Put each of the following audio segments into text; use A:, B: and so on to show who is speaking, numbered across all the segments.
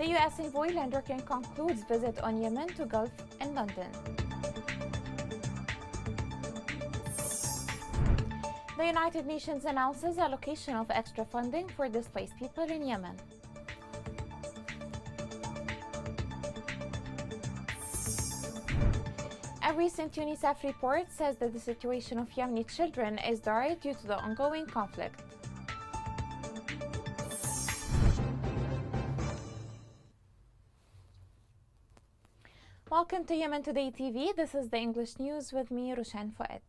A: The US envoy Landor King concludes visit on Yemen to Gulf and London. The United Nations announces allocation of extra funding for displaced people in Yemen. A recent UNICEF report says that the situation of Yemeni children is dire due to the ongoing conflict. Welcome to Yemen Today TV. This is the English news with me, Roshan Fouad.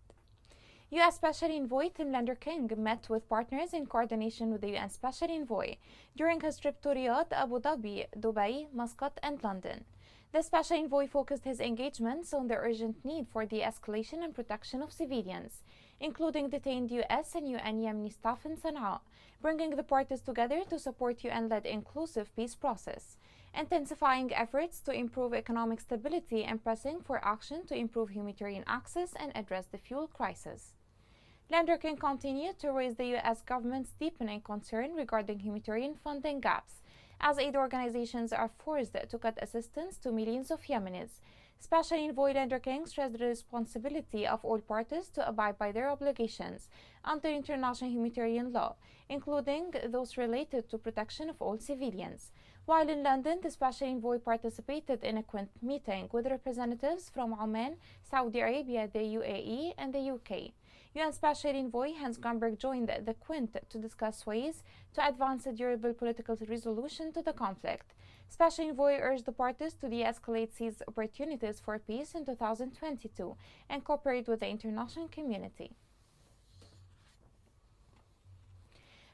A: U.S. Special Envoy Tim Landor King met with partners in coordination with the UN Special Envoy during his trip to Riyadh, Abu Dhabi, Dubai, Muscat, and London. The Special Envoy focused his engagements on the urgent need for the escalation and protection of civilians, including detained U.S. and UN Yemeni staff in Sana'a, bringing the parties together to support UN-led inclusive peace process, intensifying efforts to improve economic stability and pressing for action to improve humanitarian access and address the fuel crisis. Landor King continued to raise the U.S. government's deepening concern regarding humanitarian funding gaps, as aid organizations are forced to cut assistance to millions of Yemenis. Special Envoy Landor King stressed the responsibility of all parties to abide by their obligations under international humanitarian law, including those related to protection of all civilians. While in London, the Special Envoy participated in a Quint meeting with representatives from Oman, Saudi Arabia, the UAE, and the UK. UN Special Envoy Hans Grunberg joined the Quint to discuss ways to advance a durable political resolution to the conflict. Special Envoy urged the parties to de-escalate seized opportunities for peace in 2022 and cooperate with the international community.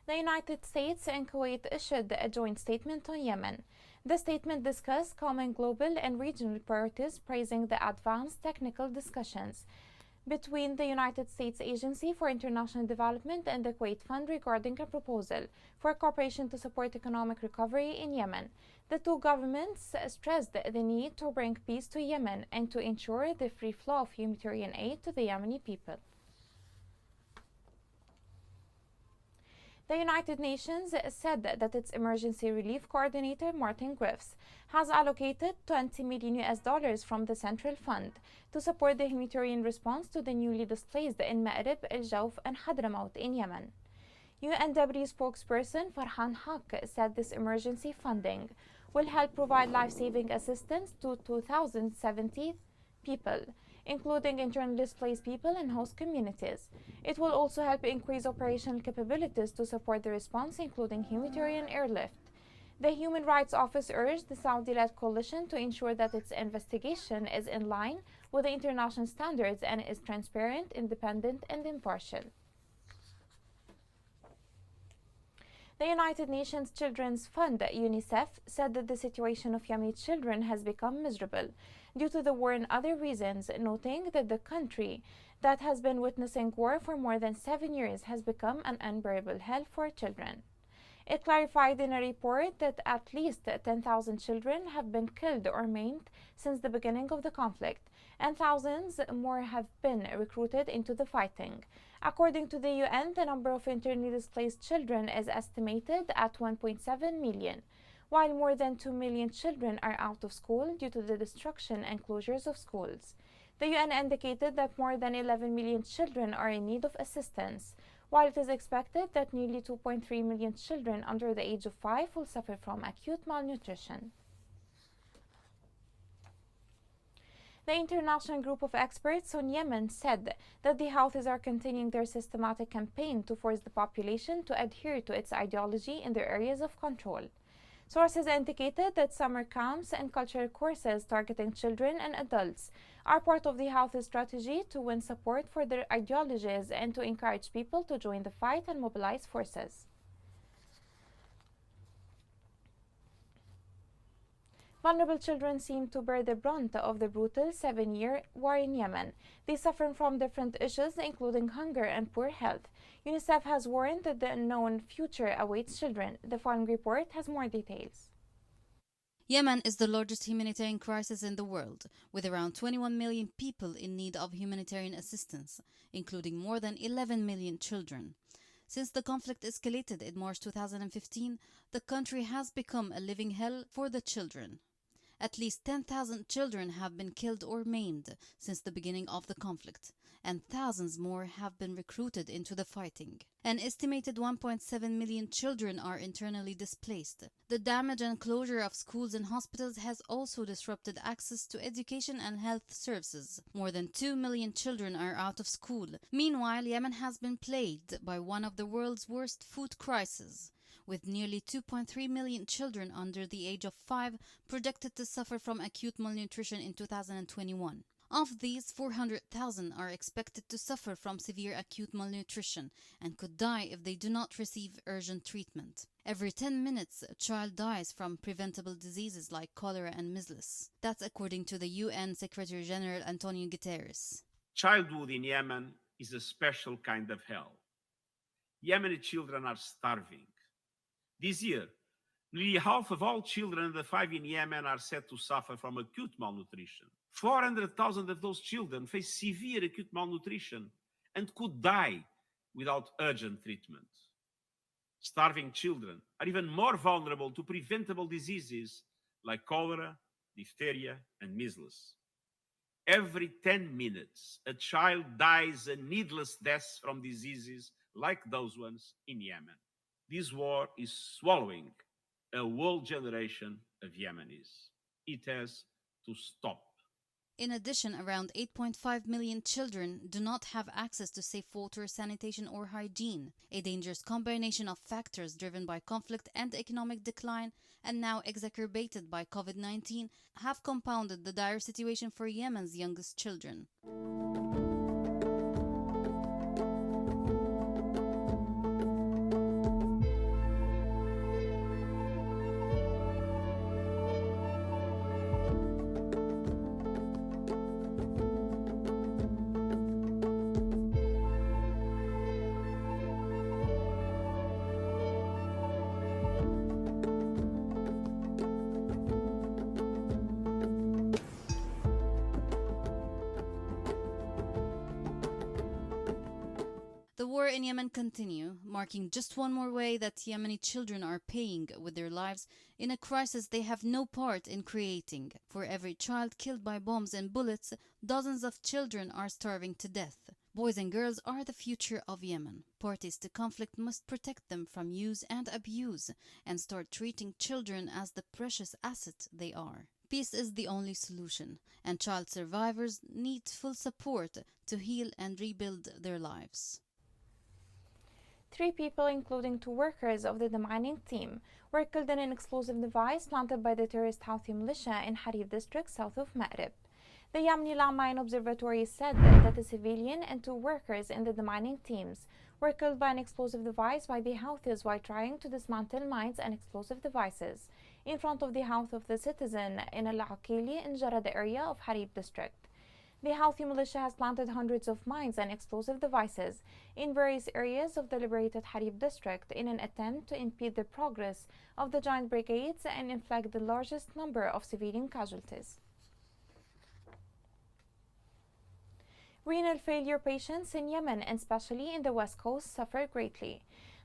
A: The United States and Kuwait issued a joint statement on Yemen. The statement discussed common global and regional priorities, praising the advanced technical discussions between the United States Agency for International Development and the Kuwait Fund regarding a proposal for cooperation to support economic recovery in Yemen. The two governments stressed the need to bring peace to Yemen and to ensure the free flow of humanitarian aid to the Yemeni people. The United Nations said that its emergency relief coordinator, Martin Griffiths, has allocated $20 million from the Central Fund to support the humanitarian response to the newly displaced in Ma'rib, El Jawf, and Hadramaut in Yemen. UN Deputy Spokesperson Farhan Haq said this emergency funding will help provide life-saving assistance to 2,070 people, including internally displaced people and host communities. It will also help increase operational capabilities to support the response, including humanitarian airlift. The Human Rights Office urged the Saudi-led coalition to ensure that its investigation is in line with the international standards and is transparent, independent, and impartial. The United Nations Children's Fund, UNICEF, said that the situation of Yemeni children has become miserable due to the war and other reasons, noting that the country that has been witnessing war for more than 7 years has become an unbearable hell for children. It clarified in a report that at least 10,000 children have been killed or maimed since the beginning of the conflict, and thousands more have been recruited into the fighting. According to the UN, the number of internally displaced children is estimated at 1.7 million, while more than 2 million children are out of school due to the destruction and closures of schools. The UN indicated that more than 11 million children are in need of assistance, while it is expected that nearly 2.3 million children under the age of 5 will suffer from acute malnutrition. The International Group of Experts on Yemen said that the Houthis are continuing their systematic campaign to force the population to adhere to its ideology in their areas of control. Sources indicated that summer camps and cultural courses targeting children and adults are part of the Houthi strategy to win support for their ideologies and to encourage people to join the fight and mobilize forces. Vulnerable children seem to bear the brunt of the brutal 7-year war in Yemen. They suffer from different issues, including hunger and poor health. UNICEF has warned that the unknown future awaits children. The following report has more details.
B: Yemen is the largest humanitarian crisis in the world, with around 21 million people in need of humanitarian assistance, including more than 11 million children. Since the conflict escalated in March 2015, the country has become a living hell for the children. At least 10,000 children have been killed or maimed since the beginning of the conflict, and thousands more have been recruited into the fighting. An estimated 1.7 million children are internally displaced. The damage and closure of schools and hospitals has also disrupted access to education and health services. More than 2 million children are out of school. Meanwhile, Yemen has been plagued by one of the world's worst food crises, with nearly 2.3 million children under the age of 5 projected to suffer from acute malnutrition in 2021. Of these, 400,000 are expected to suffer from severe acute malnutrition and could die if they do not receive urgent treatment. Every 10 minutes, a child dies from preventable diseases like cholera and measles. That's according to the UN Secretary General Antonio Guterres.
C: Childhood in Yemen is a special kind of hell. Yemeni children are starving. This year, nearly half of all children under 5 in Yemen are said to suffer from acute malnutrition. 400,000 of those children face severe acute malnutrition and could die without urgent treatment. Starving children are even more vulnerable to preventable diseases like cholera, diphtheria, and measles. Every 10 minutes, a child dies a needless death from diseases like those ones in Yemen. This war is swallowing a whole generation of Yemenis. It has to stop.
B: In addition, around 8.5 million children do not have access to safe water, sanitation, or hygiene, a dangerous combination of factors driven by conflict and economic decline, and now exacerbated by COVID-19, have compounded the dire situation for Yemen's youngest children. The war in Yemen continues, marking just one more way that Yemeni children are paying with their lives in a crisis they have no part in creating. For every child killed by bombs and bullets, dozens of children are starving to death. Boys and girls are the future of Yemen. Parties to conflict must protect them from use and abuse and start treating children as the precious asset they are. Peace is the only solution, and child survivors need full support to heal and rebuild their lives.
A: 3 people, including 2 workers of the demining team, were killed in an explosive device planted by the terrorist Houthi militia in Harib district south of Ma'rib. The Yemeni Landmine Observatory said that a civilian and 2 workers in the demining teams were killed by an explosive device by the Houthis while trying to dismantle mines and explosive devices in front of the house of the citizen in Al-Aqili in Jarad area of Harib district. The Houthi militia has planted hundreds of mines and explosive devices in various areas of the liberated Harib district in an attempt to impede the progress of the joint brigades and inflict the largest number of civilian casualties. Renal failure patients in Yemen, and especially in the West Coast, suffer greatly.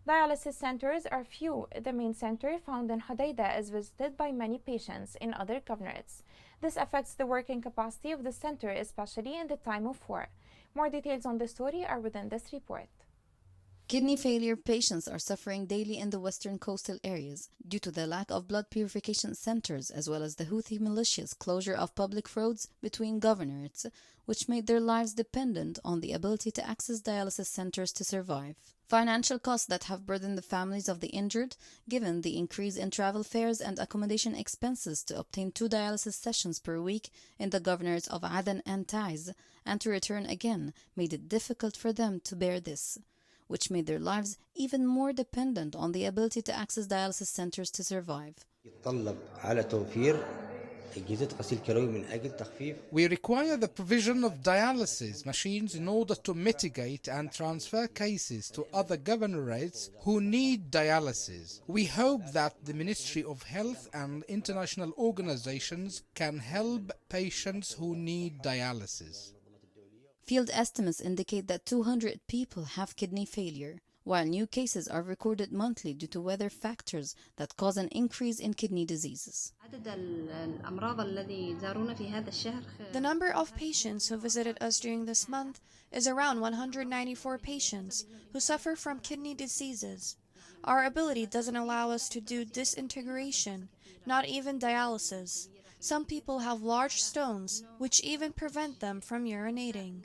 A: Dialysis centers are few. The main center, found in Hodeidah, is visited by many patients in other governorates. This affects the working capacity of the center, especially in the time of war. More details on the story are within this report.
B: Kidney failure patients are suffering daily in the western coastal areas due to the lack of blood purification centers, as well as the Houthi militias' closure of public roads between governorates, which made their lives dependent on the ability to access dialysis centers to survive. Financial costs that have burdened the families of the injured, given the increase in travel fares and accommodation expenses to obtain 2 dialysis sessions per week in the governorates of Aden and Taiz, and to return again, made it difficult for them to bear this, which made their lives even more dependent on the ability to access dialysis centers to survive.
D: We require the provision of dialysis machines in order to mitigate and transfer cases to other governorates who need dialysis. We hope that the Ministry of Health and international organizations can help patients who need dialysis.
B: Field estimates indicate that 200 people have kidney failure. while new cases are recorded monthly due to weather factors that cause an increase in kidney diseases.
E: The number of patients who visited us during this month is around 194 patients who suffer from kidney diseases. Our ability doesn't allow us to do disintegration, not even dialysis. Some people have large stones, which even prevent them from urinating.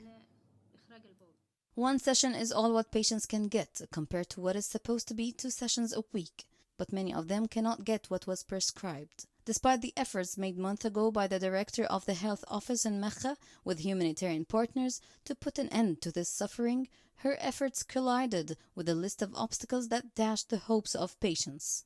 B: One session is all what patients can get, compared to what is supposed to be 2 sessions a week, but many of them cannot get what was prescribed. Despite the efforts made months ago by the director of the health office in Mecca with humanitarian partners to put an end to this suffering, her efforts collided with a list of obstacles that dashed the hopes of patients.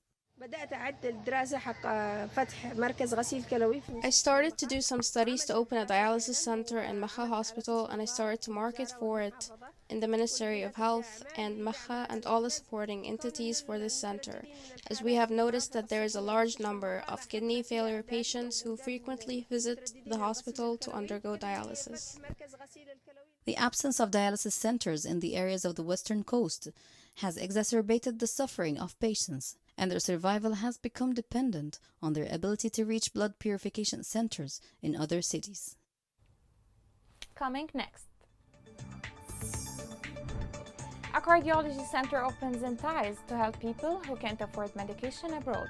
E: I started to do some studies to open a dialysis center in Mecca Hospital, and I started to market for it in the Ministry of Health and Mecca and all the supporting entities for this center, as we have noticed that there is a large number of kidney failure patients who frequently visit the hospital to undergo dialysis.
B: The absence of dialysis centers in the areas of the western coast has exacerbated the suffering of patients, and their survival has become dependent on their ability to reach blood purification centers in other cities.
A: Coming next. A cardiology center opens in Taiz to help people who can't afford medication abroad.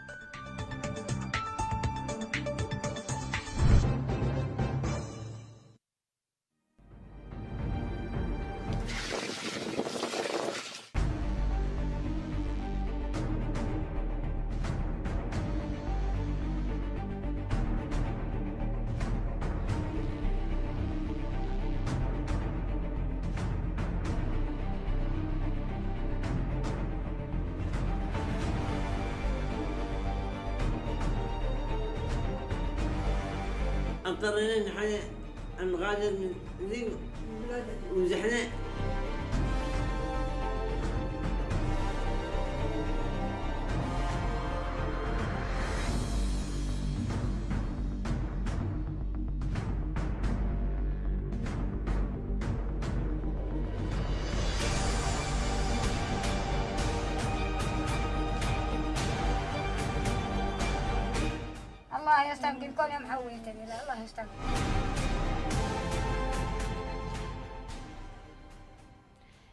F: اضطرينا ان احنا نغادر من ذي وزحنا.
G: الله يستنقل كل يوم حويتني لا الله يستنقل.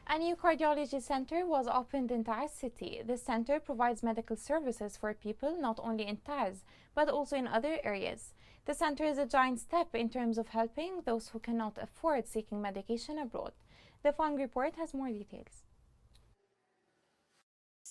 A: A new cardiology center was opened in Taiz City. This center provides medical services for people not only in Taiz, but also in other areas. The center is a giant step in terms of helping those who cannot afford seeking medication abroad. The following report has more details.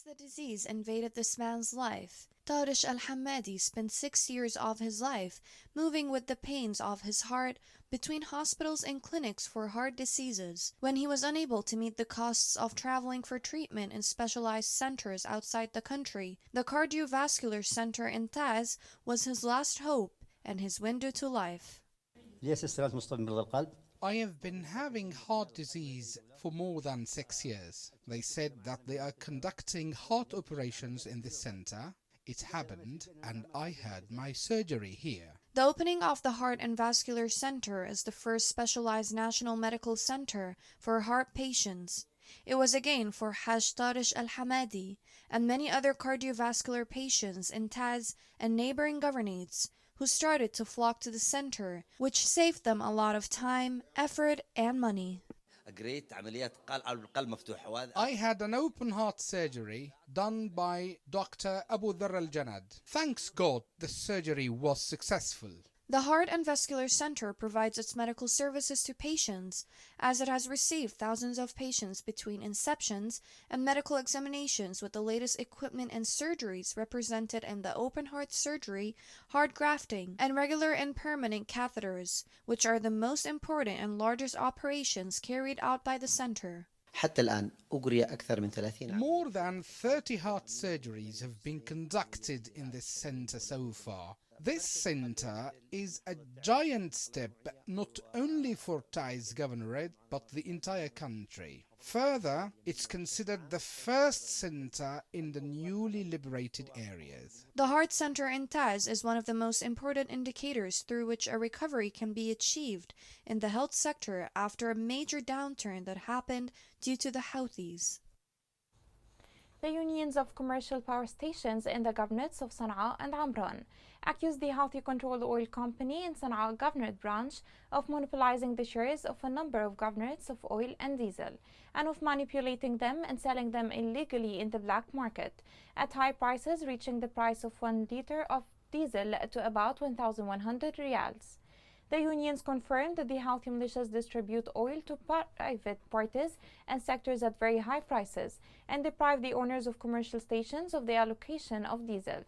E: The disease invaded this man's life. Tarish Al-Hamadi spent 6 years of his life moving with the pains of his heart between hospitals and clinics for heart diseases. When he was unable to meet the costs of traveling for treatment in specialized centers outside the country, the cardiovascular center in Taiz was his last hope and his window to life.
D: I have been having heart disease for more than 6 years. They said that they are conducting heart operations in this center. It happened and I had my surgery here.
E: The opening of the Heart and Vascular Center is the first specialized national medical center for heart patients. It was again for Haj Tarish Al-Hamadi and many other cardiovascular patients in Taiz and neighboring governorates who started to flock to the center, which saved them a lot of time, effort, and money.
D: I had an open heart surgery done by Dr. Abu Dharr Al-Janad. Thanks God the surgery was successful.
E: The Heart and Vascular Center provides its medical services to patients, as it has received thousands of patients between inceptions and medical examinations with the latest equipment and surgeries represented in the open heart surgery, heart grafting, and regular and permanent catheters, which are the most important and largest operations carried out by the center.
D: More than 30 heart surgeries have been conducted in this center so far. This center is a giant step not only for Taiz Governorate but the entire country. Further, it's considered the first center in the newly liberated areas.
E: The Heart Center in Taiz is one of the most important indicators through which a recovery can be achieved in the health sector after a major downturn that happened due to the Houthis.
A: The unions of commercial power stations in the governorates of Sana'a and Amran accused the Houthi-controlled oil company in Sana'a governorate branch of monopolizing the shares of a number of governorates of oil and diesel, and of manipulating them and selling them illegally in the black market at high prices, reaching the price of 1 liter of diesel to about 1,100 riyals. The unions confirmed that the Houthi militias distribute oil to private parties and sectors at very high prices and deprive the owners of commercial stations of the allocation of diesel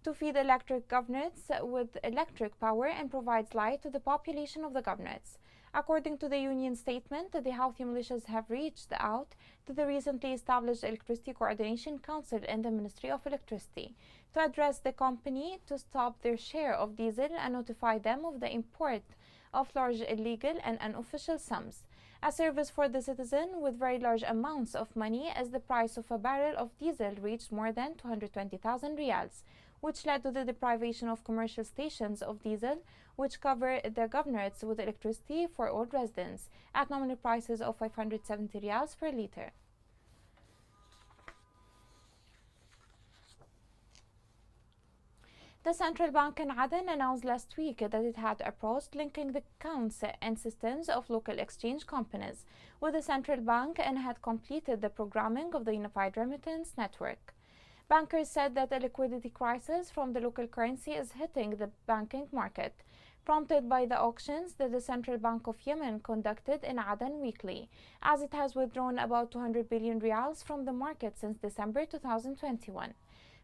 A: to feed electric governorates with electric power and provides light to the population of the governorates. According to the union statement, the Houthi militias have reached out to the recently established Electricity Coordination Council and the Ministry of Electricity to address the company to stop their share of diesel and notify them of the import of large illegal and unofficial sums, a service for the citizen with very large amounts of money, as the price of a barrel of diesel reached more than 220,000 riyals, which led to the deprivation of commercial stations of diesel, which cover their governorates with electricity for all residents at nominal prices of 570 riyals per liter. The central bank in Aden announced last week that it had approached linking the accounts and systems of local exchange companies with the central bank and had completed the programming of the Unified Remittance Network. Bankers said that a liquidity crisis from the local currency is hitting the banking market, prompted by the auctions that the Central Bank of Yemen conducted in Aden weekly, as it has withdrawn about 200 billion riyals from the market since December 2021.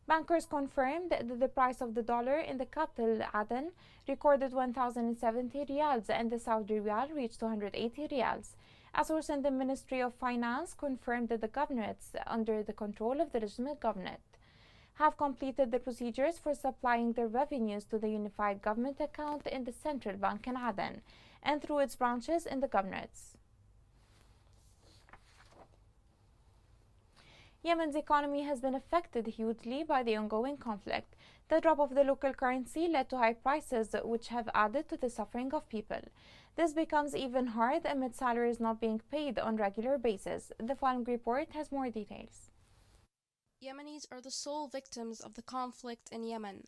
A: Bankers confirmed that the price of the dollar in the capital Aden recorded 1,070 riyals and the Saudi riyal reached 280 riyals. A source in the Ministry of Finance confirmed that the governorates under the control of the legitimate governorate have completed the procedures for supplying their revenues to the unified government account in the central bank in Aden and through its branches in the governorates. Yemen's economy has been affected hugely by the ongoing conflict. The drop of the local currency led to high prices, which have added to the suffering of people. This becomes even hard amid salaries not being paid on regular basis. The following report has more details.
H: Yemenis are the sole victims of the conflict in Yemen.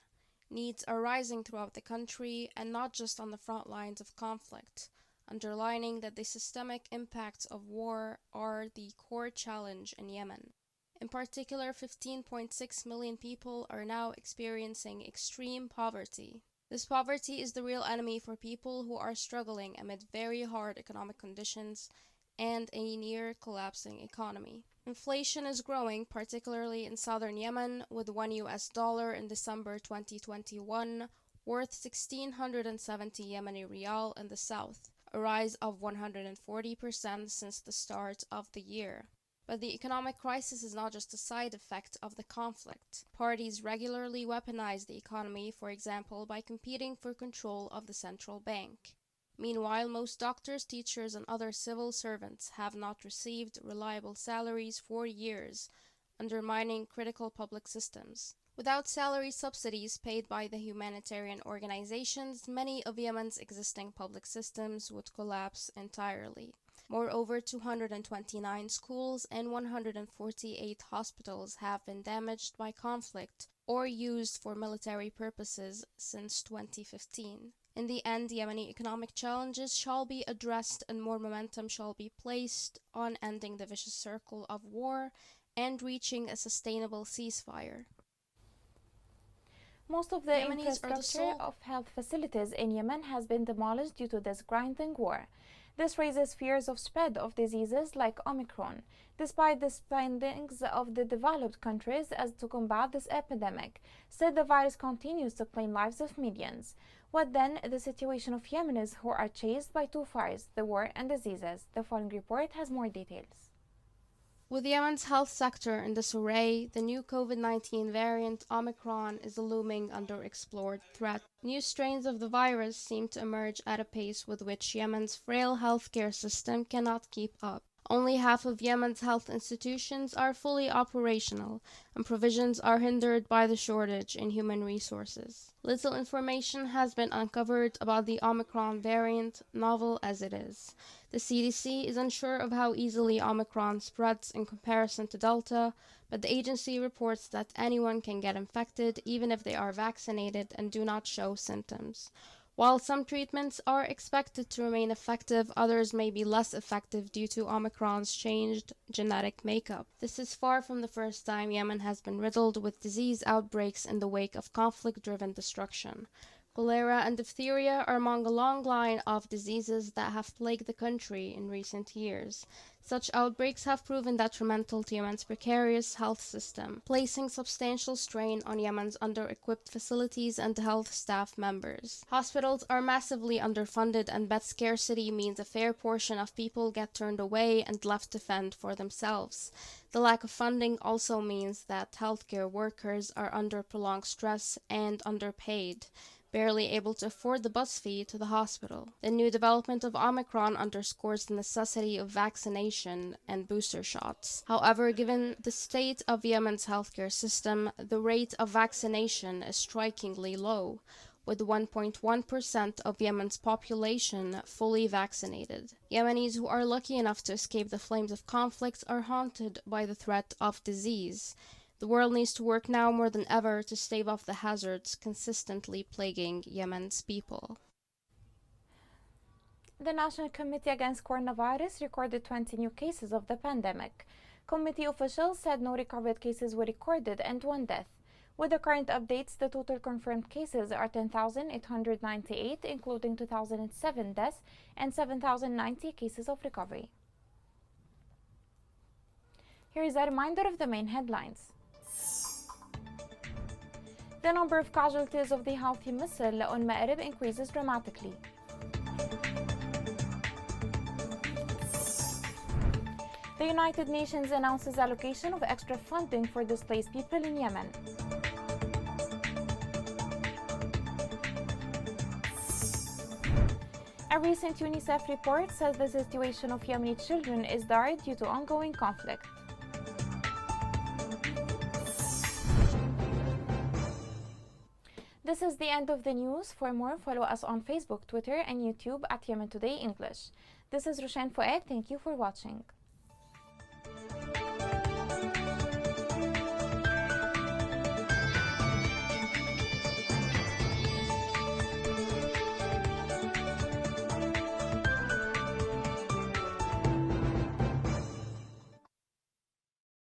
H: Needs are rising throughout the country and not just on the front lines of conflict, underlining that the systemic impacts of war are the core challenge in Yemen. In particular, 15.6 million people are now experiencing extreme poverty. This poverty is the real enemy for people who are struggling amid very hard economic conditions and a near-collapsing economy. Inflation is growing, particularly in southern Yemen, with $1 in December 2021 worth 1,670 Yemeni riyal in the south, a rise of 140% since the start of the year. But the economic crisis is not just a side effect of the conflict. Parties regularly weaponize the economy, for example, by competing for control of the central bank. Meanwhile, most doctors, teachers, and other civil servants have not received reliable salaries for years, undermining critical public systems. Without salary subsidies paid by the humanitarian organizations, many of Yemen's existing public systems would collapse entirely. Moreover, 229 schools and 148 hospitals have been damaged by conflict or used for military purposes since 2015. In the end, Yemeni economic challenges shall be addressed and more momentum shall be placed on ending the vicious circle of war and reaching a sustainable ceasefire.
A: Most of the
H: Yemenis are the
A: infrastructure of health facilities in Yemen has been demolished due to this grinding war. This raises fears of spread of diseases like Omicron, despite the spendings of the developed countries as to combat this epidemic. Still, the virus continues to claim lives of millions. What then the situation of Yemenis who are chased by two fires, the war and diseases? The following report has more details.
H: With Yemen's health sector in disarray, the new COVID-19 variant Omicron is a looming underexplored threat. New strains of the virus seem to emerge at a pace with which Yemen's frail healthcare system cannot keep up. Only half of Yemen's health institutions are fully operational, and provisions are hindered by the shortage in human resources. Little information has been uncovered about the Omicron variant, novel as it is. The CDC is unsure of how easily Omicron spreads in comparison to Delta, but the agency reports that anyone can get infected even if they are vaccinated and do not show symptoms. While some treatments are expected to remain effective, others may be less effective due to Omicron's changed genetic makeup. This is far from the first time Yemen has been riddled with disease outbreaks in the wake of conflict-driven destruction. Cholera and diphtheria are among a long line of diseases that have plagued the country in recent years. Such outbreaks have proven detrimental to Yemen's precarious health system, placing substantial strain on Yemen's under-equipped facilities and health staff members. Hospitals are massively underfunded, and bed scarcity means a fair portion of people get turned away and left to fend for themselves. The lack of funding also means that healthcare workers are under prolonged stress and underpaid, barely able to afford the bus fee to the hospital. The new development of Omicron underscores the necessity of vaccination and booster shots. However, given the state of Yemen's healthcare system, the rate of vaccination is strikingly low, with 1.1% of Yemen's population fully vaccinated. Yemenis who are lucky enough to escape the flames of conflict are haunted by the threat of disease. The world needs to work now more than ever to stave off the hazards consistently plaguing Yemen's people.
A: The National Committee Against Coronavirus recorded 20 new cases of the pandemic. Committee officials said no recovered cases were recorded and 1 death. With the current updates, the total confirmed cases are 10,898, including 2,007 deaths and 7,090 cases of recovery. Here is a reminder of the main headlines. The number of casualties of the Houthi missile on Ma'rib increases dramatically. The United Nations announces allocation of extra funding for displaced people in Yemen. A recent UNICEF report says the situation of Yemeni children is dire due to ongoing conflict. This is the end of the news. For more, follow us on Facebook, Twitter, and YouTube at Yemen Today English. This is Rushan Fuad. Thank you for watching.